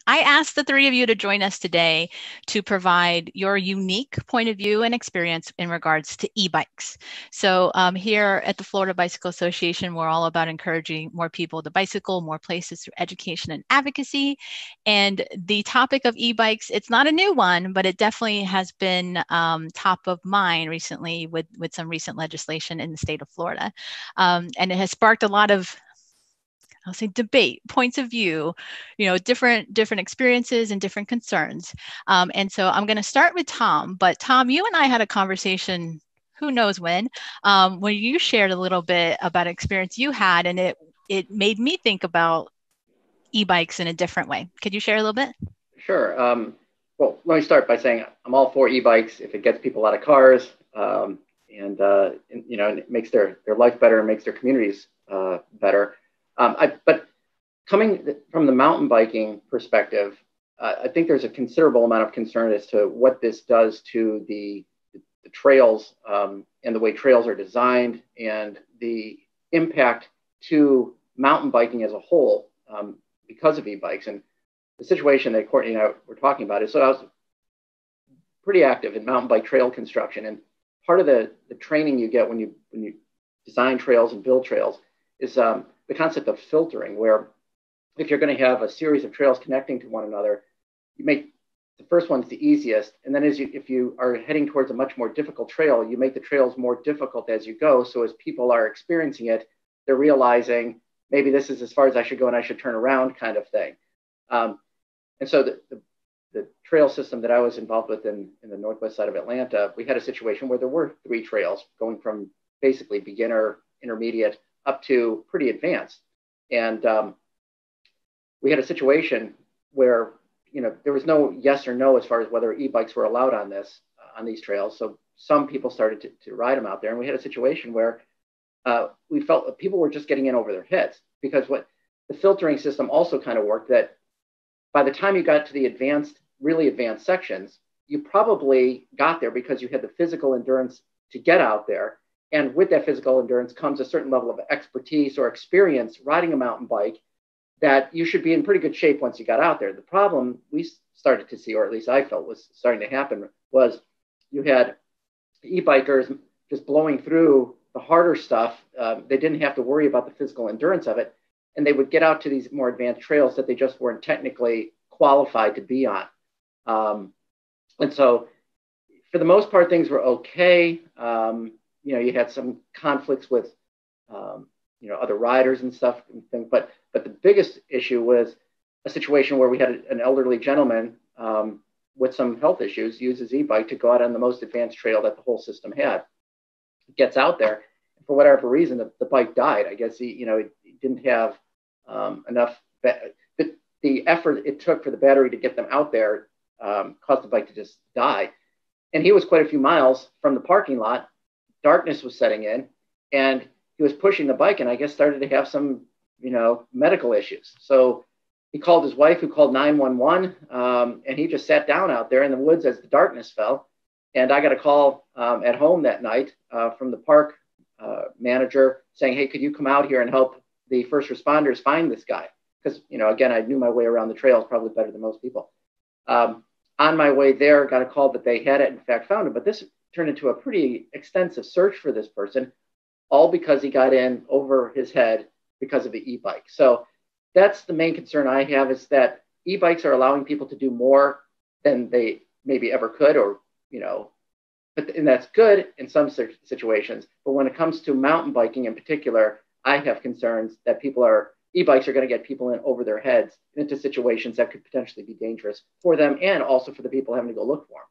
I asked the three of you to join us today to provide your unique point of view and experience in regards to e-bikes. So here at the Florida Bicycle Association, we're all about encouraging more people to bicycle, more places through education and advocacy. And the topic of e-bikes, it's not a new one, but it definitely has been top of mind recently with some recent legislation in the state of Florida. And it has sparked a lot of, I'll say, debate, points of view, different experiences and different concerns. And so I'm going to start with Tom. But Tom, you and I had a conversation, who knows when you shared a little bit about an experience you had, and it made me think about e-bikes in a different way. Could you share a little bit? Sure. Well, let me start by saying I'm all for e-bikes if it gets people out of cars, and it makes their life better and makes their communities better. But coming from the mountain biking perspective, I think there's a considerable amount of concern as to what this does to the trails and the way trails are designed and the impact to mountain biking as a whole because of e-bikes. And the situation that Courtney and I were talking about is, so I was pretty active in mountain bike trail construction. And part of the training you get when you design trails and build trails is the concept of filtering, where if you're going to have a series of trails connecting to one another, you make the first one's the easiest. And then if you are heading towards a much more difficult trail, you make the trails more difficult as you go. So as people are experiencing it, they're realizing maybe this is as far as I should go and I should turn around, kind of thing. And so the trail system that I was involved with in the northwest side of Atlanta, we had a situation where there were 3 trails going from basically beginner, intermediate, up to pretty advanced. And we had a situation where, there was no yes or no as far as whether e-bikes were allowed on these trails. So some people started to ride them out there. And we had a situation where we felt that people were just getting in over their heads, because what the filtering system also kind of worked, that by the time you got to the really advanced sections, you probably got there because you had the physical endurance to get out there. And with that physical endurance comes a certain level of expertise or experience riding a mountain bike that you should be in pretty good shape once you got out there. The problem we started to see, or at least I felt was starting to happen, was you had e-bikers just blowing through the harder stuff. They didn't have to worry about the physical endurance of it. And they would get out to these more advanced trails that they just weren't technically qualified to be on. And so for the most part, things were okay. You had some conflicts with, other riders and stuff, but the biggest issue was a situation where we had an elderly gentleman with some health issues use his e-bike to go out on the most advanced trail that the whole system had. He gets out there, and for whatever reason, the bike died. I guess he didn't have enough. The effort it took for the battery to get them out there caused the bike to just die. And he was quite a few miles from the parking lot. Darkness was setting in, and he was pushing the bike, and I guess started to have some, medical issues. So he called his wife, who called 911, and he just sat down out there in the woods as the darkness fell. And I got a call at home that night from the park manager saying, "Hey, could you come out here and help the first responders find this guy?" Because, again, I knew my way around the trails probably better than most people. On my way there, got a call that they had, in fact, found him. But this turned into a pretty extensive search for this person, all because he got in over his head because of the e-bike. So that's the main concern I have, is that e-bikes are allowing people to do more than they maybe ever could, and that's good in some situations. But when it comes to mountain biking in particular, I have concerns that e-bikes are going to get people in over their heads into situations that could potentially be dangerous for them and also for the people having to go look for them.